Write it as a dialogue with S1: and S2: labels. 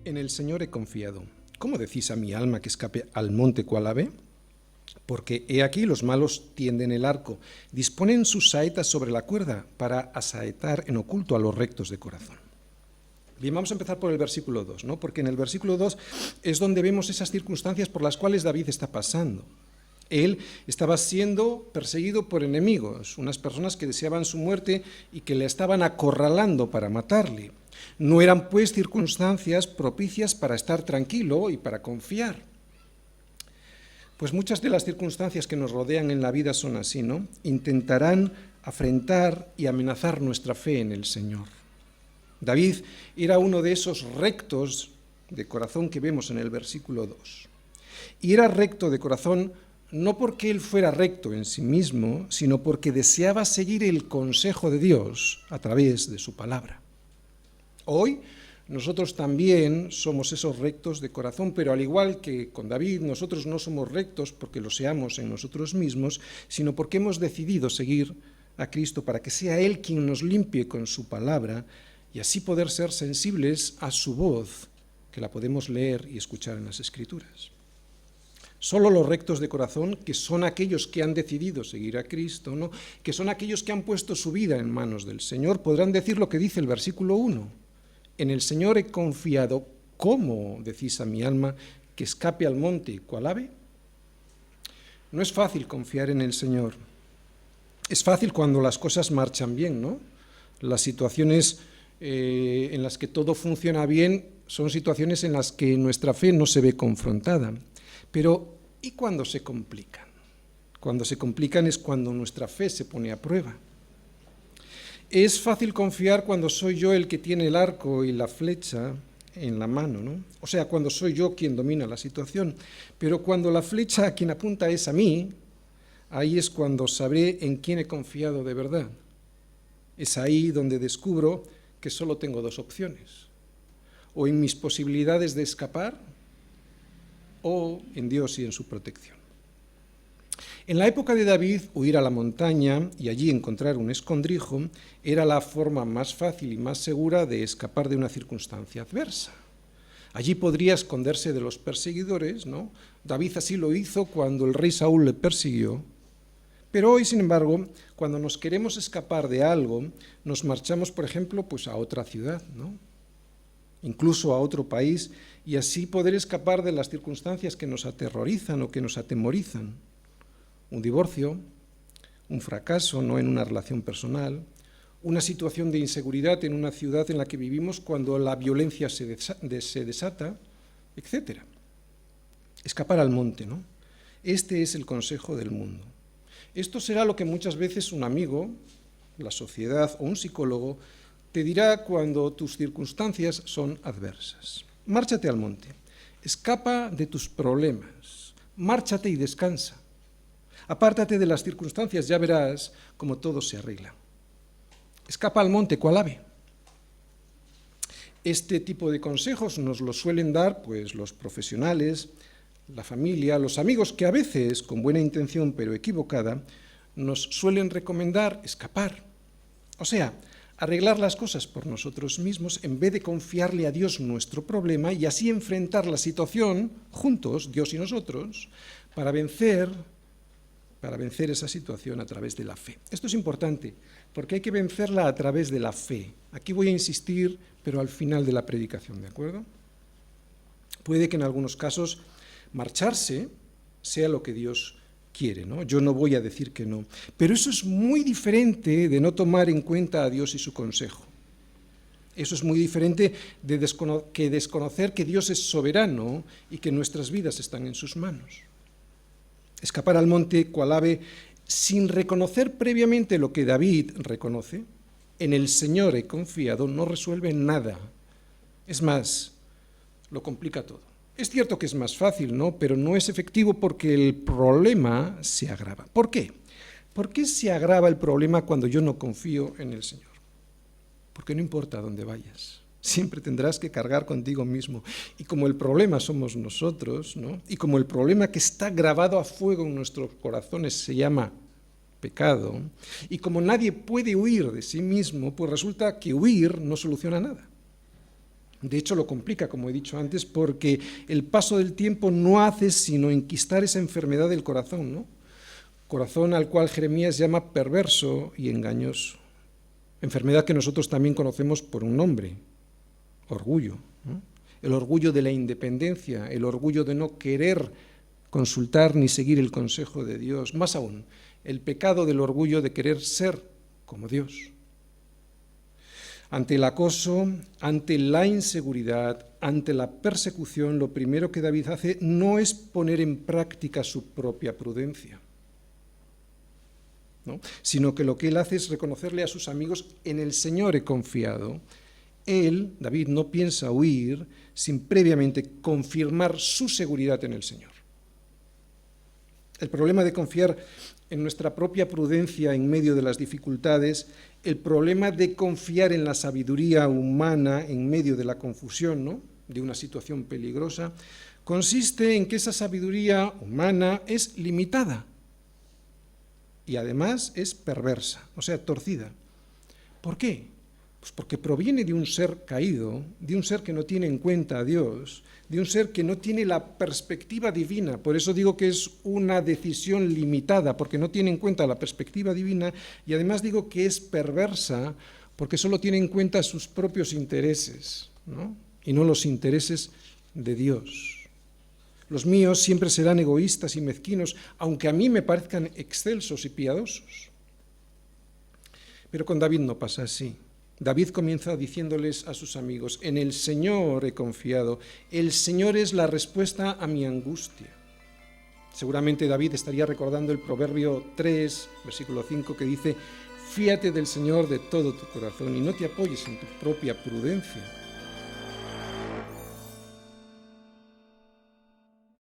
S1: En el Señor he confiado. ¿Cómo decís a mi alma que escape al monte cual ave? Porque he aquí los malos tienden el arco, disponen sus saetas sobre la cuerda para asaetar en oculto a los rectos de corazón. Bien, vamos a empezar por el versículo 2, ¿no? Porque en el versículo 2 es donde vemos esas circunstancias por las cuales David está pasando. Él estaba siendo perseguido por enemigos, unas personas que deseaban su muerte y que le estaban acorralando para matarle. No eran pues circunstancias propicias para estar tranquilo y para confiar. Pues muchas de las circunstancias que nos rodean en la vida son así, ¿no? Intentarán afrentar y amenazar nuestra fe en el Señor. David era uno de esos rectos de corazón que vemos en el versículo 2. Y era recto de corazón no porque él fuera recto en sí mismo, sino porque deseaba seguir el consejo de Dios a través de su palabra. Hoy nosotros también somos esos rectos de corazón, pero al igual que con David, nosotros no somos rectos porque lo seamos en nosotros mismos, sino porque hemos decidido seguir a Cristo para que sea Él quien nos limpie con su palabra y así poder ser sensibles a su voz, que la podemos leer y escuchar en las Escrituras. Solo los rectos de corazón, que son aquellos que han decidido seguir a Cristo, ¿no? Que son aquellos que han puesto su vida en manos del Señor, podrán decir lo que dice el versículo 1. En el Señor he confiado. ¿Cómo decís a mi alma que escape al monte cual ave? No es fácil confiar en el Señor. Es fácil cuando las cosas marchan bien, ¿no? Las situaciones en las que todo funciona bien son situaciones en las que nuestra fe no se ve confrontada. Pero, ¿y cuando se complican? Cuando se complican es cuando nuestra fe se pone a prueba. Es fácil confiar cuando soy yo el que tiene el arco y la flecha en la mano, ¿no? O sea, cuando soy yo quien domina la situación. Pero cuando la flecha a quien apunta es a mí, ahí es cuando sabré en quién he confiado de verdad. Es ahí donde descubro que solo tengo dos opciones. O en mis posibilidades de escapar, o en Dios y en su protección. En la época de David, huir a la montaña y allí encontrar un escondrijo era la forma más fácil y más segura de escapar de una circunstancia adversa. Allí podría esconderse de los perseguidores, ¿no? David así lo hizo cuando el rey Saúl le persiguió. Pero hoy, sin embargo, cuando nos queremos escapar de algo, nos marchamos, por ejemplo, pues a otra ciudad, ¿no? Incluso a otro país, y así poder escapar de las circunstancias que nos aterrorizan o que nos atemorizan. Un divorcio, un fracaso no en una relación personal, una situación de inseguridad en una ciudad en la que vivimos cuando la violencia se desata, etc. Escapar al monte, ¿no? Este es el consejo del mundo. Esto será lo que muchas veces un amigo, la sociedad o un psicólogo te dirá cuando tus circunstancias son adversas. Márchate al monte, escapa de tus problemas, márchate y descansa. Apártate de las circunstancias, ya verás cómo todo se arregla. Escapa al monte, cual ave. Este tipo de consejos nos los suelen dar pues, los profesionales, la familia, los amigos que a veces, con buena intención pero equivocada, nos suelen recomendar escapar. O sea, arreglar las cosas por nosotros mismos en vez de confiarle a Dios nuestro problema y así enfrentar la situación juntos, Dios y nosotros, para vencer esa situación a través de la fe. Esto es importante, porque hay que vencerla a través de la fe. Aquí voy a insistir, pero al final de la predicación, ¿de acuerdo? Puede que en algunos casos marcharse sea lo que Dios quiere, ¿no? Yo no voy a decir que no. Pero eso es muy diferente de no tomar en cuenta a Dios y su consejo. Eso es muy diferente de desconocer que Dios es soberano y que nuestras vidas están en sus manos. Escapar al monte cual ave sin reconocer previamente lo que David reconoce, en el Señor he confiado, no resuelve nada. Es más, lo complica todo. Es cierto que es más fácil, ¿no? Pero no es efectivo porque el problema se agrava. ¿Por qué? ¿Por qué se agrava el problema cuando yo no confío en el Señor? Porque no importa dónde vayas, siempre tendrás que cargar contigo mismo. Y como el problema somos nosotros, ¿no? Y como el problema que está grabado a fuego en nuestros corazones se llama pecado, y como nadie puede huir de sí mismo, pues resulta que huir no soluciona nada. De hecho, lo complica, como he dicho antes, porque el paso del tiempo no hace sino enquistar esa enfermedad del corazón, ¿no? Corazón al cual Jeremías llama perverso y engañoso. Enfermedad que nosotros también conocemos por un nombre, orgullo, ¿no? El orgullo de la independencia, el orgullo de no querer consultar ni seguir el consejo de Dios. Más aún, el pecado del orgullo de querer ser como Dios. Ante el acoso, ante la inseguridad, ante la persecución, lo primero que David hace no es poner en práctica su propia prudencia, ¿no? Sino que lo que él hace es reconocerle a sus amigos: en el Señor he confiado. Él, David, no piensa huir sin previamente confirmar su seguridad en el Señor. El problema de confiar en nuestra propia prudencia en medio de las dificultades, el problema de confiar en la sabiduría humana en medio de la confusión, ¿no?, de una situación peligrosa, consiste en que esa sabiduría humana es limitada y además es perversa, o sea, torcida. ¿Por qué? Pues porque proviene de un ser caído, de un ser que no tiene en cuenta a Dios, de un ser que no tiene la perspectiva divina. Por eso digo que es una decisión limitada, porque no tiene en cuenta la perspectiva divina, y además digo que es perversa porque solo tiene en cuenta sus propios intereses, ¿no?, y no los intereses de Dios. Los míos siempre serán egoístas y mezquinos, aunque a mí me parezcan excelsos y piadosos. Pero con David no pasa así. David comienza diciéndoles a sus amigos: en el Señor he confiado, el Señor es la respuesta a mi angustia. Seguramente David estaría recordando el Proverbio 3, versículo 5, que dice: fíate del Señor de todo tu corazón y no te apoyes en tu propia prudencia.